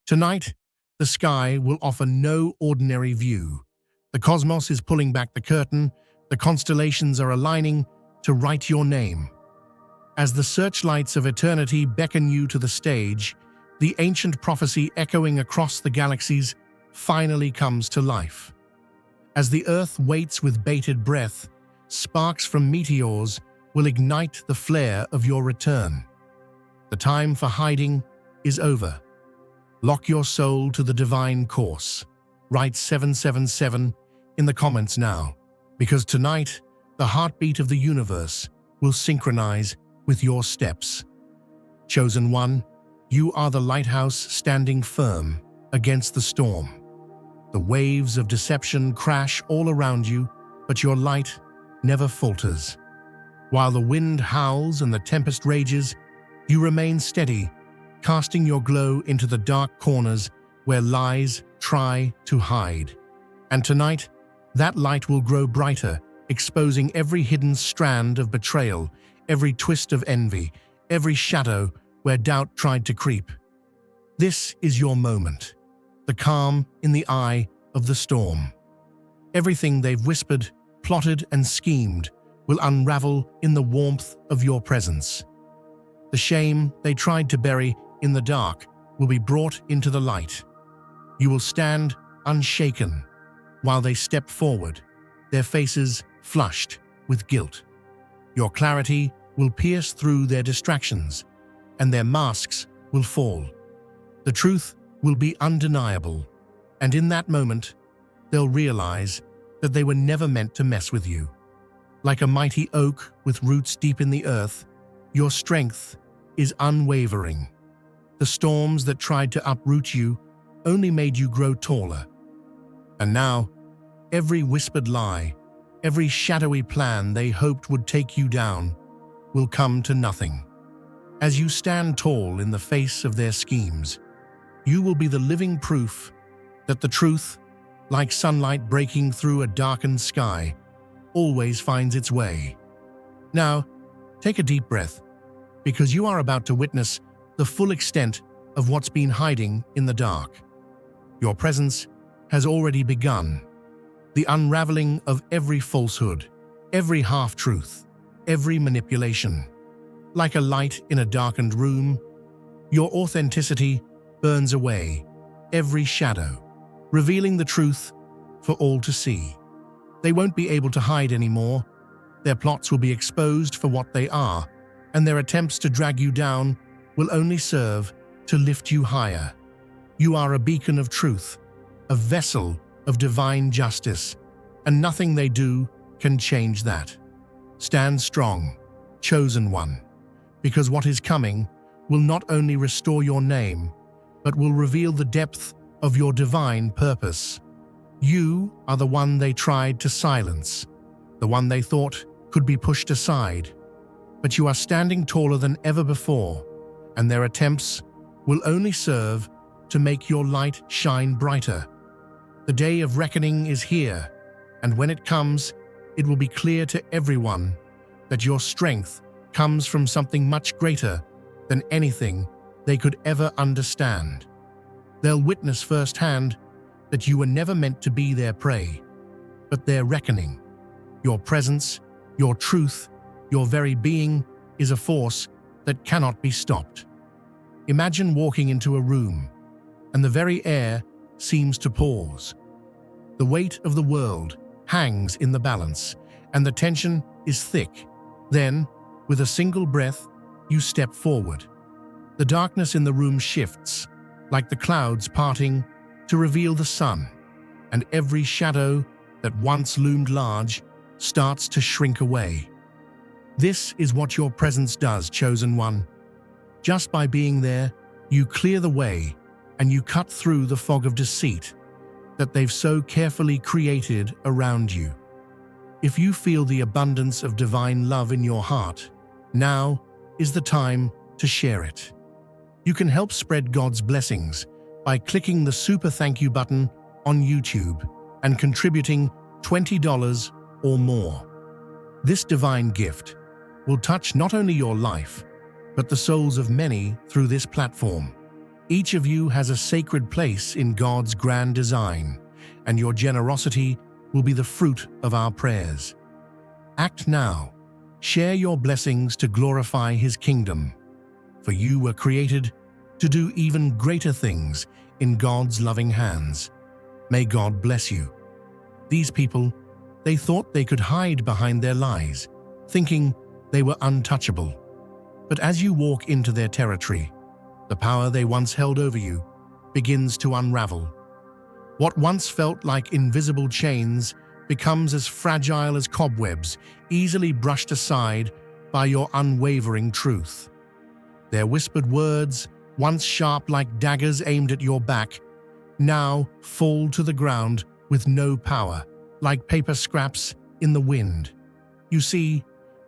Tonight, the sky will offer no ordinary view. The cosmos is pulling back the curtain, the constellations are aligning to write your name. As the searchlights of eternity beckon you to the stage, the ancient prophecy echoing across the galaxies finally comes to life. As the Earth waits with bated breath, sparks from meteors will ignite the flare of your return. The time for hiding is over. Lock your soul to the divine course. Write 777 in the comments now, because tonight, the heartbeat of the universe will synchronize with your steps. Chosen one, you are the lighthouse standing firm against the storm. The waves of deception crash all around you, but your light never falters. While the wind howls and the tempest rages, you remain steady, casting your glow into the dark corners where lies try to hide. And tonight, that light will grow brighter, exposing every hidden strand of betrayal, every twist of envy, every shadow where doubt tried to creep. This is your moment, the calm in the eye of the storm. Everything they've whispered, plotted, and schemed will unravel in the warmth of your presence. The shame they tried to bury in the dark will be brought into the light. You will stand unshaken while they step forward, their faces flushed with guilt. Your clarity will pierce through their distractions, and their masks will fall. The truth will be undeniable, and in that moment, they'll realize that they were never meant to mess with you. Like a mighty oak with roots deep in the earth, your strength is unwavering. The storms that tried to uproot you only made you grow taller. And now, every whispered lie, every shadowy plan they hoped would take you down, will come to nothing. As you stand tall in the face of their schemes, you will be the living proof that the truth, like sunlight breaking through a darkened sky, always finds its way. Now, take a deep breath, because you are about to witness the full extent of what's been hiding in the dark. Your presence has already begun. The unraveling of every falsehood, every half-truth, every manipulation. Like a light in a darkened room, your authenticity burns away every shadow, revealing the truth for all to see. They won't be able to hide anymore. Their plots will be exposed for what they are, and their attempts to drag you down will only serve to lift you higher. You are a beacon of truth, a vessel of divine justice, and nothing they do can change that. Stand strong, chosen one, because what is coming will not only restore your name, but will reveal the depth of your divine purpose. You are the one they tried to silence, the one they thought could be pushed aside. But you are standing taller than ever before, and their attempts will only serve to make your light shine brighter. The day of reckoning is here, and when it comes, it will be clear to everyone that your strength comes from something much greater than anything they could ever understand. They'll witness firsthand that you were never meant to be their prey, but their reckoning. Your presence, your truth, your very being is a force that cannot be stopped. Imagine walking into a room, and the very air seems to pause. The weight of the world hangs in the balance, and the tension is thick. Then, with a single breath, you step forward. The darkness in the room shifts, like the clouds parting to reveal the sun, and every shadow that once loomed large starts to shrink away. This is what your presence does, chosen one. Just by being there, you clear the way, and you cut through the fog of deceit that they've so carefully created around you. If you feel the abundance of divine love in your heart, now is the time to share it. You can help spread God's blessings by clicking the super thank you button on YouTube and contributing $20 or more. This divine gift will touch not only your life, but the souls of many through this platform. Each of you has a sacred place in God's grand design, and your generosity will be the fruit of our prayers. Act now. Share your blessings to glorify His kingdom, for you were created to do even greater things in God's loving hands. May God bless you. These people, they thought they could hide behind their lies, thinking they were untouchable. But as you walk into their territory, the power they once held over you begins to unravel. What once felt like invisible chains becomes as fragile as cobwebs, easily brushed aside by your unwavering truth. Their whispered words, once sharp like daggers aimed at your back, now fall to the ground with no power, like paper scraps in the wind. You see,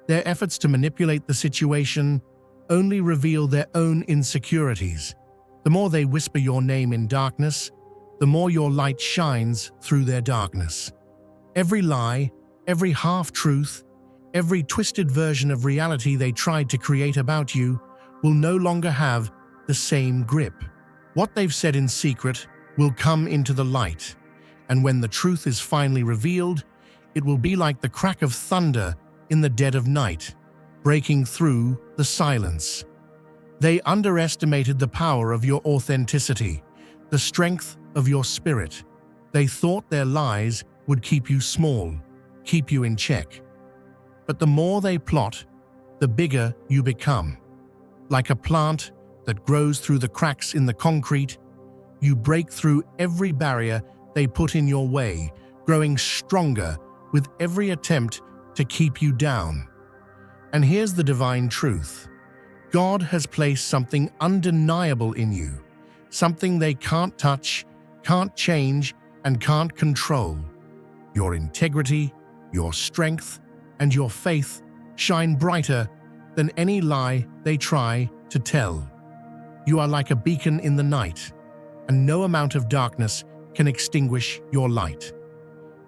their efforts to manipulate the situation only reveal their own insecurities. The more they whisper your name in darkness, the more your light shines through their darkness. Every lie, every half-truth, every twisted version of reality they tried to create about you will no longer have the same grip. What they've said in secret will come into the light, and when the truth is finally revealed, it will be like the crack of thunder in the dead of night, breaking through the silence. They underestimated the power of your authenticity, the strength of your spirit. They thought their lies would keep you small, keep you in check. But the more they plot, the bigger you become. Like a plant that grows through the cracks in the concrete, you break through every barrier they put in your way, growing stronger with every attempt to keep you down. And here's the divine truth. God has placed something undeniable in you, something they can't touch, can't change, and can't control. Your integrity, your strength, and your faith shine brighter than any lie they try to tell. You are like a beacon in the night, and no amount of darkness can extinguish your light.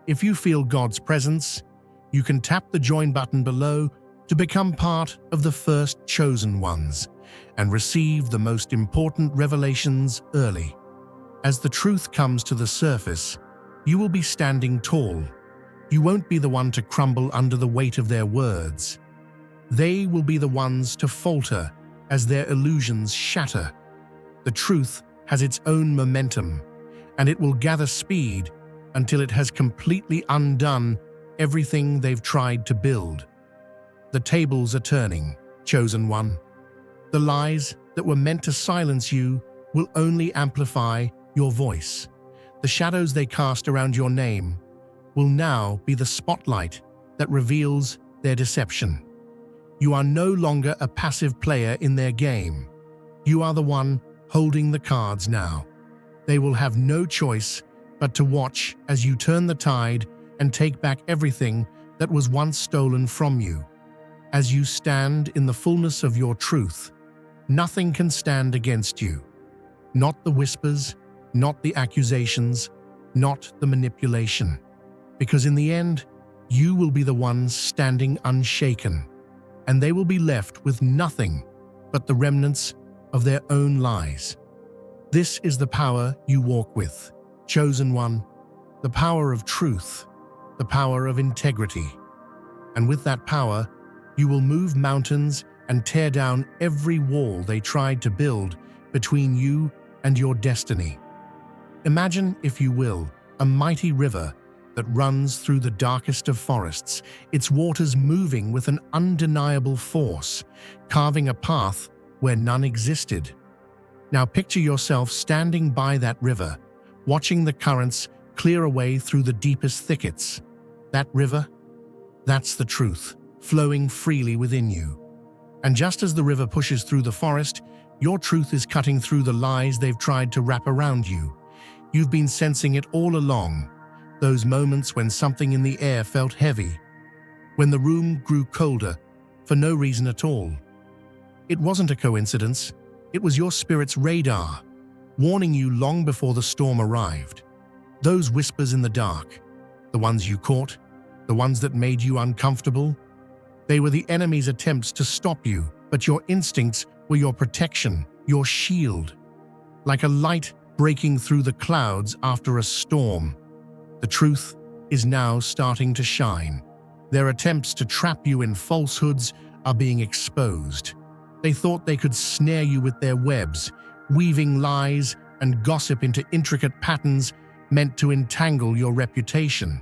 If you feel God's presence, you can tap the join button below to become part of the first chosen ones and receive the most important revelations early. As the truth comes to the surface, you will be standing tall. You won't be the one to crumble under the weight of their words. They will be the ones to falter as their illusions shatter. The truth has its own momentum, and it will gather speed until it has completely undone everything they've tried to build. The tables are turning, chosen one. The lies that were meant to silence you will only amplify your voice. The shadows they cast around your name will now be the spotlight that reveals their deception. You are no longer a passive player in their game. You are the one holding the cards now. They will have no choice but to watch as you turn the tide and take back everything that was once stolen from you. As you stand in the fullness of your truth, nothing can stand against you. Not the whispers, not the accusations, not the manipulation. Because in the end, you will be the ones standing unshaken, and they will be left with nothing but the remnants of their own lies. This is the power you walk with, chosen one, the power of truth, the power of integrity. And with that power, you will move mountains and tear down every wall they tried to build between you and your destiny. Imagine, if you will, a mighty river that runs through the darkest of forests, its waters moving with an undeniable force, carving a path where none existed. Now picture yourself standing by that river, watching the currents clear away through the deepest thickets. That river? That's the truth, flowing freely within you. And just as the river pushes through the forest, your truth is cutting through the lies they've tried to wrap around you. You've been sensing it all along, those moments when something in the air felt heavy, when the room grew colder for no reason at all. It wasn't a coincidence, it was your spirit's radar, warning you long before the storm arrived. Those whispers in the dark, the ones you caught, the ones that made you uncomfortable, they were the enemy's attempts to stop you, but your instincts were your protection, your shield. like a light breaking through the clouds after a storm. The truth is now starting to shine. Their attempts to trap you in falsehoods are being exposed. They thought they could snare you with their webs, weaving lies and gossip into intricate patterns meant to entangle your reputation.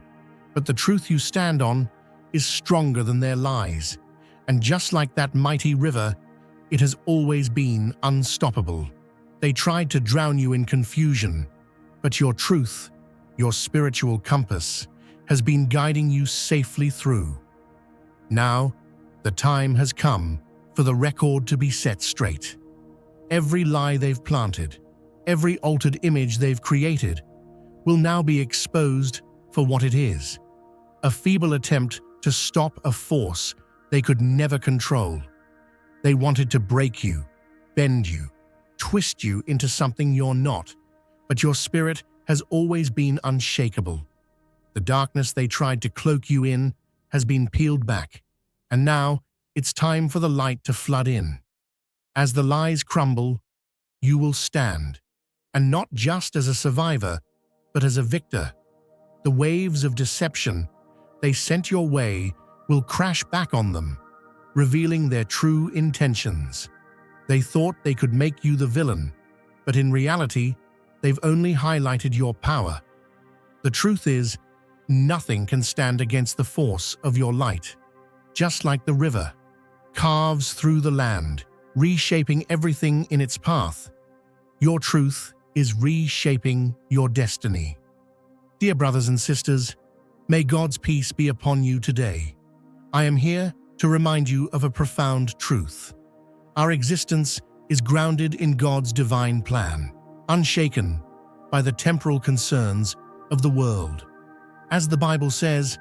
But the truth you stand on is stronger than their lies, and just like that mighty river, it has always been unstoppable. They tried to drown you in confusion, but your truth, your spiritual compass, has been guiding you safely through. Now, the time has come for the record to be set straight. Every lie they've planted, every altered image they've created, will now be exposed for what it is: a feeble attempt to stop a force they could never control. They wanted to break you, bend you, twist you into something you're not, but your spirit has always been unshakable. The darkness they tried to cloak you in has been peeled back, and now it's time for the light to flood in. As the lies crumble, you will stand, and not just as a survivor, but as a victor. The waves of deception they sent your way will crash back on them, revealing their true intentions. They thought they could make you the villain, but in reality, they've only highlighted your power. The truth is, nothing can stand against the force of your light. Just like the river carves through the land, reshaping everything in its path, your truth is reshaping your destiny. Dear brothers and sisters, may God's peace be upon you today. I am here to remind you of a profound truth. Our existence is grounded in God's divine plan, unshaken by the temporal concerns of the world. As the Bible says,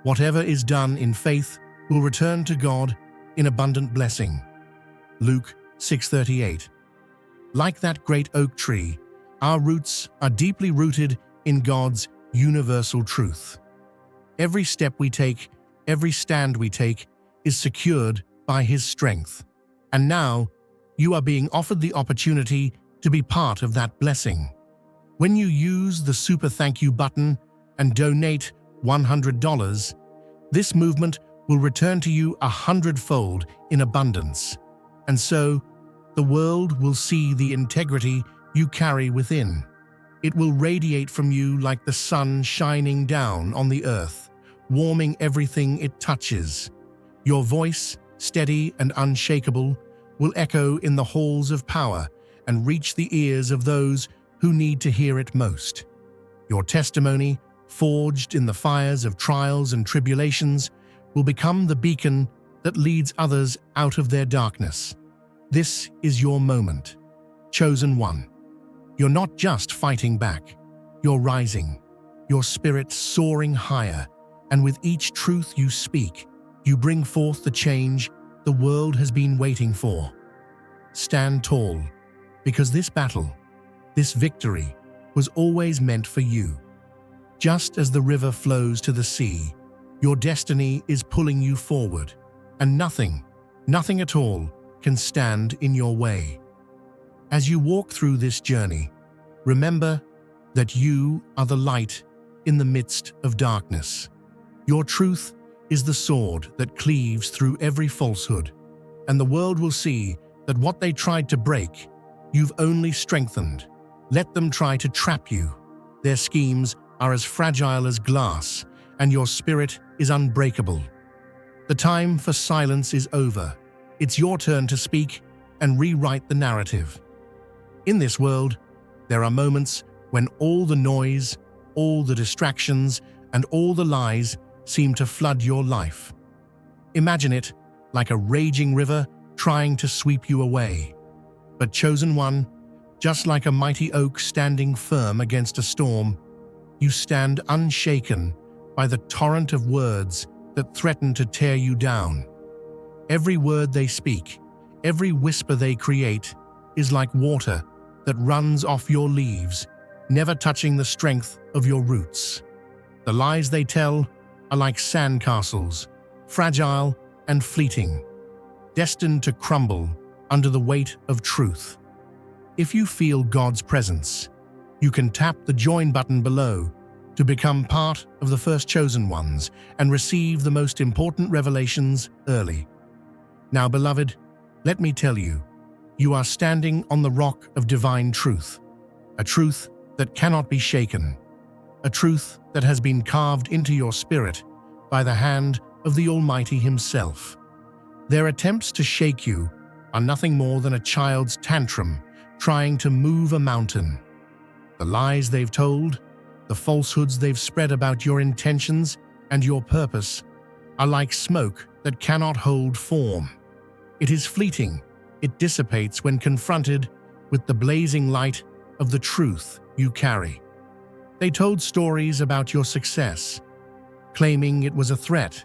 whatever is done in faith will return to God in abundant blessing. Luke 6:38. Like that great oak tree, our roots are deeply rooted in God's universal truth. Every step we take, every stand we take, is secured by His strength. And now, you are being offered the opportunity to be part of that blessing. When you use the Super Thank You button and donate $100, this movement will return to you 100-fold in abundance. And so, the world will see the integrity you carry within. It will radiate from you like the sun shining down on the earth, warming everything it touches. Your voice, steady and unshakable, will echo in the halls of power and reach the ears of those who need to hear it most. Your testimony, forged in the fires of trials and tribulations, will become the beacon that leads others out of their darkness. This is your moment, chosen one. You're not just fighting back, you're rising, your spirit soaring higher, and with each truth you speak, you bring forth the change the world has been waiting for. Stand tall, because this battle, this victory, was always meant for you. Just as the river flows to the sea, your destiny is pulling you forward, and nothing at all, can stand in your way. As you walk through this journey, remember that you are the light in the midst of darkness. Your truth is the sword that cleaves through every falsehood, and the world will see that what they tried to break, you've only strengthened. Let them try to trap you. Their schemes are as fragile as glass, and your spirit is unbreakable. The time for silence is over. It's your turn to speak and rewrite the narrative. In this world, there are moments when all the noise, all the distractions, and all the lies seem to flood your life. Imagine it like a raging river trying to sweep you away. But chosen one, just like a mighty oak standing firm against a storm, you stand unshaken by the torrent of words that threaten to tear you down. Every word they speak, every whisper they create, is like water that runs off your leaves, never touching the strength of your roots. The lies they tell are like sandcastles, fragile and fleeting, destined to crumble under the weight of truth. If you feel God's presence, you can tap the join button below to become part of the first chosen ones and receive the most important revelations early. Now, beloved, let me tell you, you are standing on the rock of divine truth, a truth that cannot be shaken, a truth that has been carved into your spirit by the hand of the Almighty Himself. Their attempts to shake you are nothing more than a child's tantrum trying to move a mountain. The lies they've told, the falsehoods they've spread about your intentions and your purpose are like smoke that cannot hold form. It is fleeting. It dissipates when confronted with the blazing light of the truth you carry. They told stories about your success, claiming it was a threat,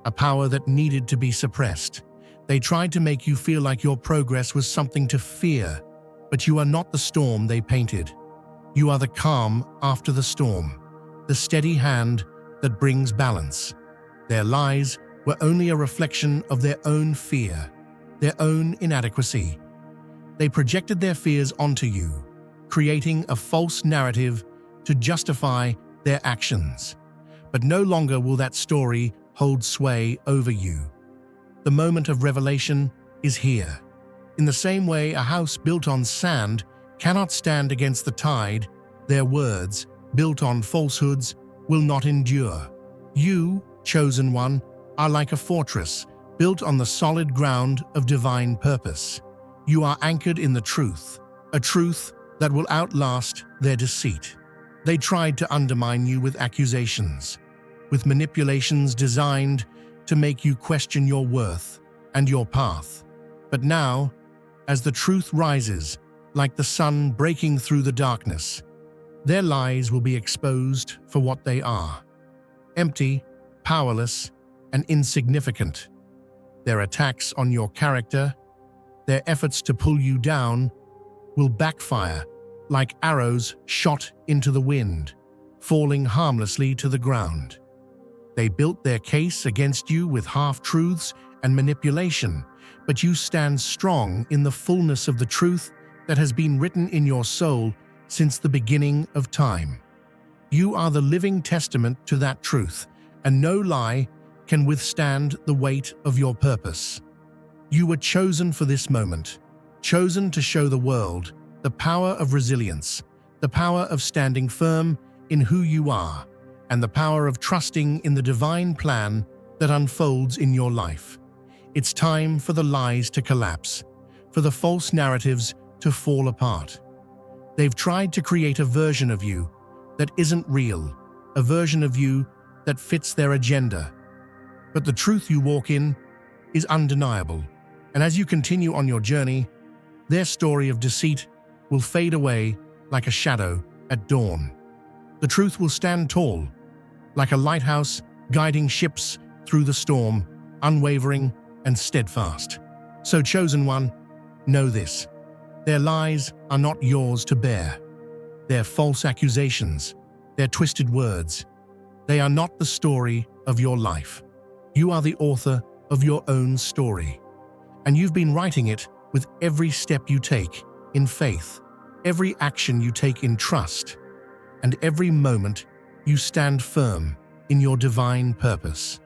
a power that needed to be suppressed. They tried to make you feel like your progress was something to fear, but you are not the storm they painted. You are the calm after the storm, the steady hand that brings balance. Their lies were only a reflection of their own fear, their own inadequacy. They projected their fears onto you, creating a false narrative to justify their actions. But no longer will that story hold sway over you. The moment of revelation is here. In the same way a house built on sand cannot stand against the tide, their words, built on falsehoods, will not endure. You, chosen one, are like a fortress built on the solid ground of divine purpose. You are anchored in the truth, a truth that will outlast their deceit. They tried to undermine you with accusations, with manipulations designed to make you question your worth and your path. But now, as the truth rises, like the sun breaking through the darkness, their lies will be exposed for what they are: empty, powerless, and insignificant. Their attacks on your character, their efforts to pull you down, will backfire like arrows shot into the wind, falling harmlessly to the ground. They built their case against you with half-truths and manipulation, but you stand strong in the fullness of the truth that has been written in your soul since the beginning of time. You are the living testament to that truth, and no lie can withstand the weight of your purpose. You were chosen for this moment, chosen to show the world the power of resilience, the power of standing firm in who you are, and the power of trusting in the divine plan that unfolds in your life. It's time for the lies to collapse, for the false narratives to fall apart. They've tried to create a version of you that isn't real, a version of you that fits their agenda. But the truth you walk in is undeniable, and as you continue on your journey, their story of deceit will fade away like a shadow at dawn. The truth will stand tall, like a lighthouse guiding ships through the storm, unwavering and steadfast. So, chosen one, know this: their lies are not yours to bear. Their false accusations, their twisted words, they are not the story of your life. You are the author of your own story, and you've been writing it with every step you take in faith, every action you take in trust, and every moment you stand firm in your divine purpose.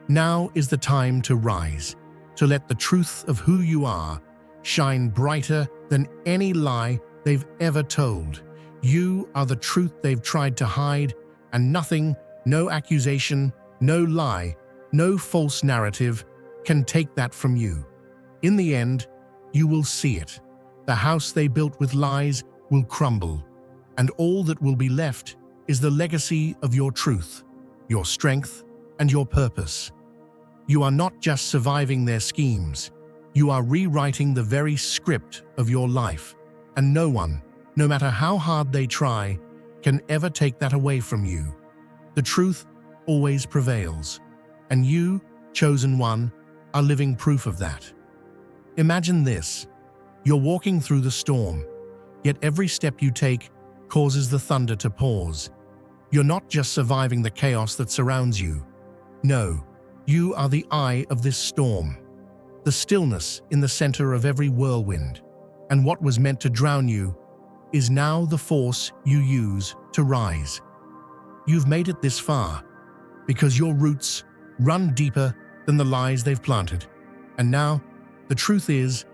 Now is the time to rise, to let the truth of who you are shine brighter than any lie they've ever told. You are the truth they've tried to hide, and nothing, no accusation, no lie, no false narrative can take that from you. In the end, you will see it. The house they built with lies will crumble, and all that will be left is the legacy of your truth, your strength, and your purpose. You are not just surviving their schemes, you are rewriting the very script of your life, and no one, no matter how hard they try, can ever take that away from you. The truth always prevails, and you, chosen one, are living proof of that. Imagine this: you're walking through the storm, yet every step you take causes the thunder to pause. You're not just surviving the chaos that surrounds you. No, you are the eye of this storm, the stillness in the center of every whirlwind. and what was meant to drown you is now the force you use to rise. You've made it this far because your roots run deeper than the lies they've planted. And now, the truth is,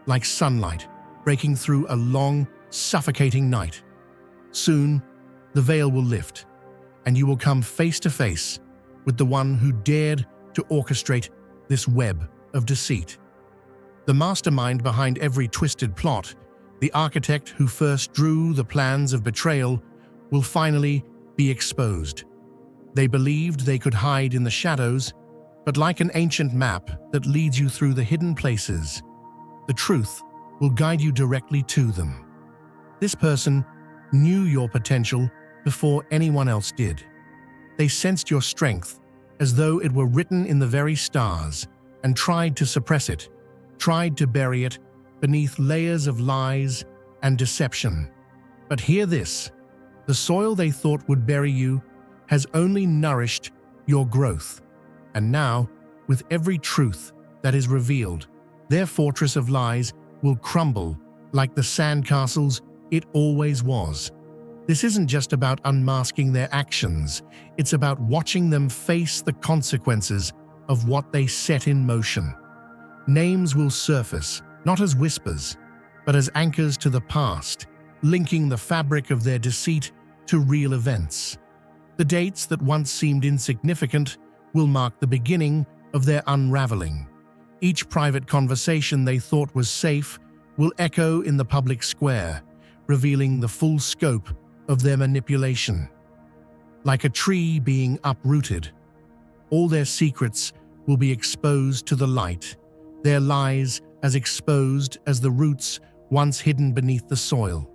like sunlight breaking through a long, suffocating night. Soon, the veil will lift, and you will come face to face with the one who dared to orchestrate this web of deceit. The mastermind behind every twisted plot, the architect who first drew the plans of betrayal, will finally be exposed. They believed they could hide in the shadows, but like an ancient map that leads you through the hidden places, the truth will guide you directly to them. This person knew your potential before anyone else did. They sensed your strength as though it were written in the very stars and tried to suppress it, tried to bury it beneath layers of lies and deception. But hear this, the soil they thought would bury you has only nourished your growth. And now, with every truth that is revealed, their fortress of lies will crumble like the sandcastles it always was. This isn't just about unmasking their actions, it's about watching them face the consequences of what they set in motion. Names will surface, not as whispers, but as anchors to the past, linking the fabric of their deceit to real events. The dates that once seemed insignificant will mark the beginning of their unraveling. Each private conversation they thought was safe will echo in the public square, revealing the full scope of their manipulation. Like a tree being uprooted, all their secrets will be exposed to the light, their lies as exposed as the roots once hidden beneath the soil.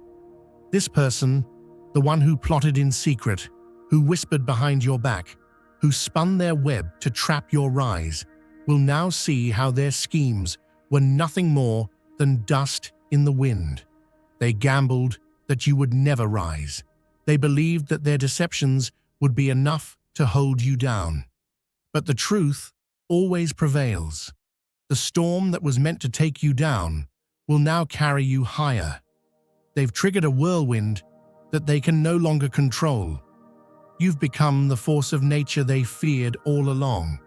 This person, the one who plotted in secret, who whispered behind your back, who spun their web to trap your rise, will now see how their schemes were nothing more than dust in the wind. They gambled that you would never rise. They believed that their deceptions would be enough to hold you down. But the truth always prevails. The storm that was meant to take you down will now carry you higher. They've triggered a whirlwind that they can no longer control. You've become the force of nature they feared all along.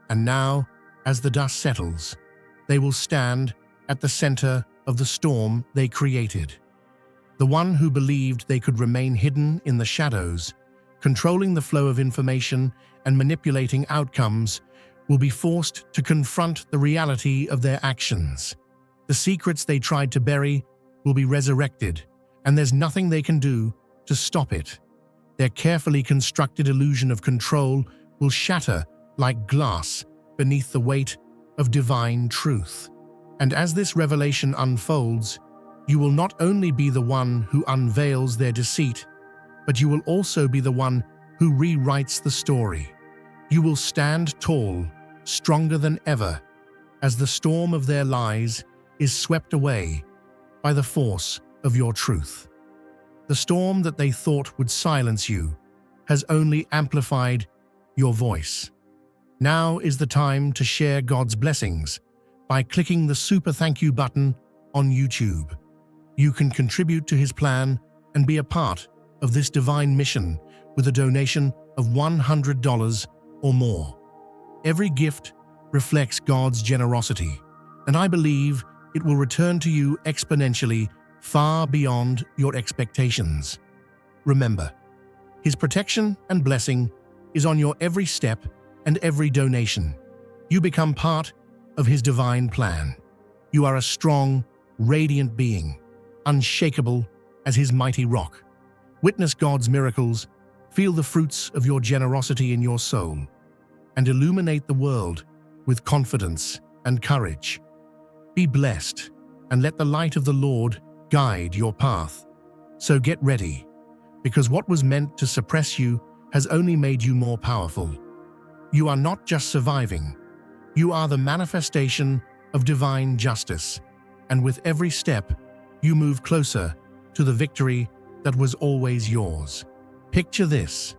And now, as the dust settles, they will stand at the center of the storm they created. The one who believed they could remain hidden in the shadows, controlling the flow of information and manipulating outcomes, will be forced to confront the reality of their actions. The secrets they tried to bury will be resurrected, and there's nothing they can do to stop it. Their carefully constructed illusion of control will shatter like glass beneath the weight of divine truth. And as this revelation unfolds, you will not only be the one who unveils their deceit, but you will also be the one who rewrites the story. You will stand tall, stronger than ever, as the storm of their lies is swept away by the force of your truth. The storm that they thought would silence you has only amplified your voice. Now is the time to share God's blessings by clicking the super thank you button on YouTube. You can contribute to his plan and be a part of this divine mission with a donation of $100 or more. Every gift reflects God's generosity, and I believe it will return to you exponentially far beyond your expectations. Remember, his protection and blessing is on your every step and every donation. You become part of his divine plan. You are a strong, radiant being, unshakable as his mighty rock. Witness God's miracles, feel the fruits of your generosity in your soul, and illuminate the world with confidence and courage. Be blessed, and let the light of the Lord guide your path. So get ready, because what was meant to suppress you has only made you more powerful. You are not just surviving, you are the manifestation of divine justice, and with every step, you move closer to the victory that was always yours. Picture this.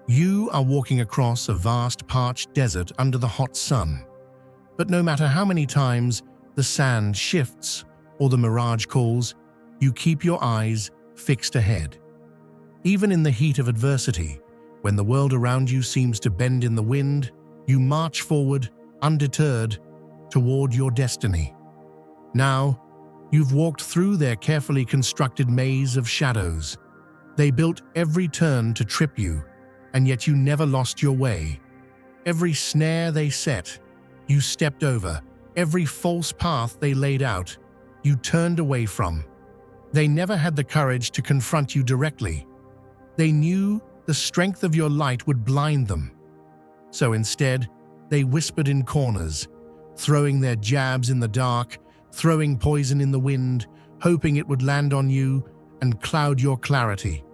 You are walking across a vast parched desert under the hot sun. But no matter how many times the sand shifts or the mirage calls, you keep your eyes fixed ahead. Even in the heat of adversity, when the world around you seems to bend in the wind, you march forward, undeterred, toward your destiny. Now, you've walked through their carefully constructed maze of shadows. They built every turn to trip you, and yet you never lost your way. Every snare they set, you stepped over. Every false path they laid out, you turned away from. They never had the courage to confront you directly. They knew the strength of your light would blind them. So instead, they whispered in corners, throwing their jabs in the dark, throwing poison in the wind, hoping it would land on you and cloud your clarity.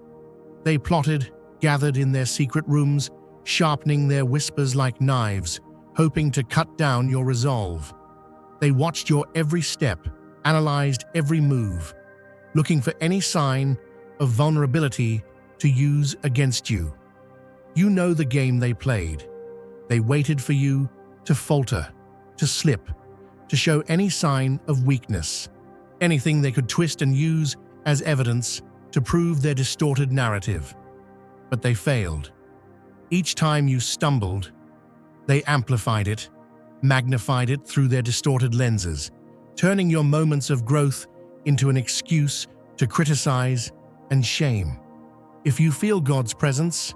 They plotted, gathered in their secret rooms, sharpening their whispers like knives, hoping to cut down your resolve. They watched your every step, analyzed every move, looking for any sign of vulnerability to use against you. You know the game they played. They waited for you to falter, to slip, to show any sign of weakness, anything they could twist and use as evidence to prove their distorted narrative. But they failed. Each time you stumbled, they amplified it, magnified it through their distorted lenses, turning your moments of growth into an excuse to criticize and shame. If you feel God's presence,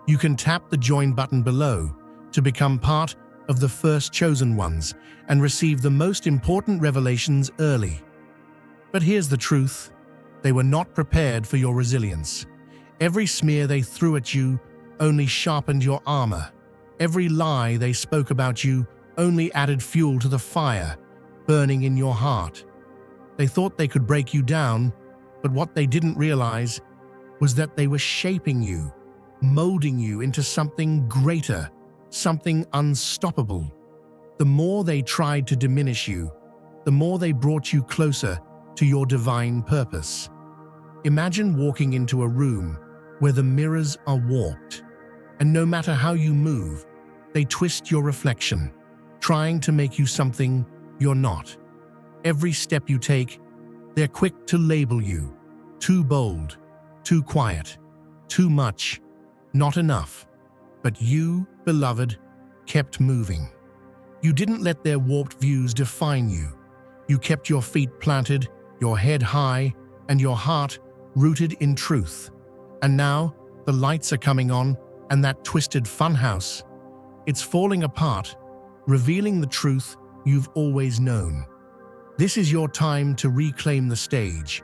you can tap the join button below to become part of the first chosen ones and receive the most important revelations early. But here's the truth: they were not prepared for your resilience. Every smear they threw at you only sharpened your armor. Every lie they spoke about you only added fuel to the fire burning in your heart. They thought they could break you down, but what they didn't realize was that they were shaping you, molding you into something greater, something unstoppable. The more they tried to diminish you, the more they brought you closer to your divine purpose. Imagine walking into a room where the mirrors are warped, and no matter how you move, they twist your reflection, trying to make you something you're not. Every step you take, they're quick to label you: too bold, too quiet, too much, not enough. But you, beloved, kept moving. You didn't let their warped views define you. You kept your feet planted, your head high, and your heart rooted in truth. And now, the lights are coming on, and that twisted funhouse, it's falling apart, revealing the truth you've always known. This is your time to reclaim the stage.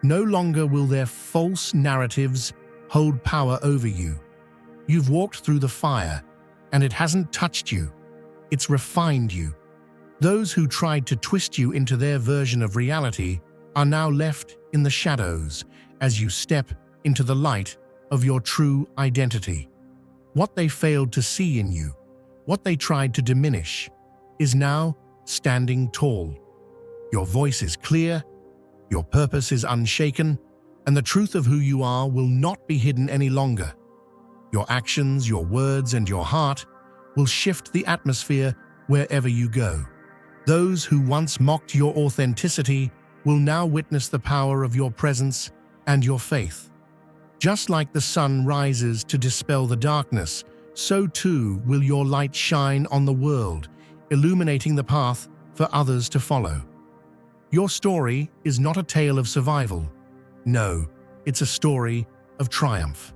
No longer will their false narratives hold power over you. You've walked through the fire, and it hasn't touched you. It's refined you. Those who tried to twist you into their version of reality are now left in the shadows as you step into the light of your true identity. What they failed to see in you, what they tried to diminish, is now standing tall. Your voice is clear, your purpose is unshaken, and the truth of who you are will not be hidden any longer. Your actions, your words, and your heart will shift the atmosphere wherever you go. Those who once mocked your authenticity will now witness the power of your presence and your faith. Just like the sun rises to dispel the darkness, so too will your light shine on the world, illuminating the path for others to follow. Your story is not a tale of survival. No, it's a story of triumph.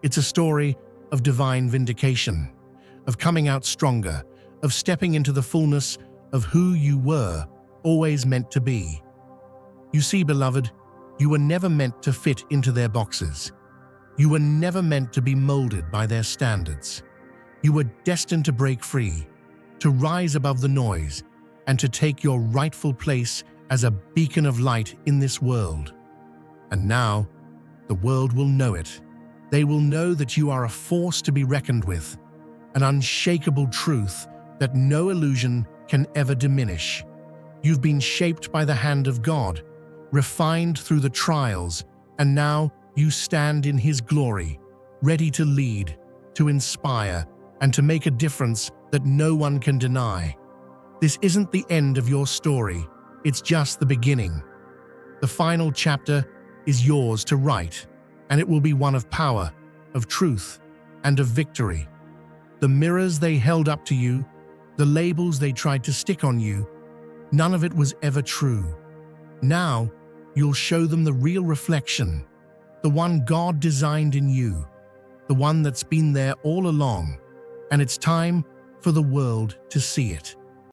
It's a story of divine vindication, of coming out stronger, of stepping into the fullness of who you were always meant to be. You see, beloved, you were never meant to fit into their boxes. You were never meant to be molded by their standards. You were destined to break free, to rise above the noise, and to take your rightful place as a beacon of light in this world. And now, the world will know it. They will know that you are a force to be reckoned with, an unshakable truth that no illusion can ever diminish. You've been shaped by the hand of God, refined through the trials, and now you stand in His glory, ready to lead, to inspire, and to make a difference that no one can deny. This isn't the end of your story, it's just the beginning. The final chapter is yours to write, and it will be one of power, of truth, and of victory. The mirrors they held up to you, the labels they tried to stick on you, none of it was ever true. Now, you'll show them the real reflection, the one God designed in you, the one that's been there all along, and it's time for the world to see it.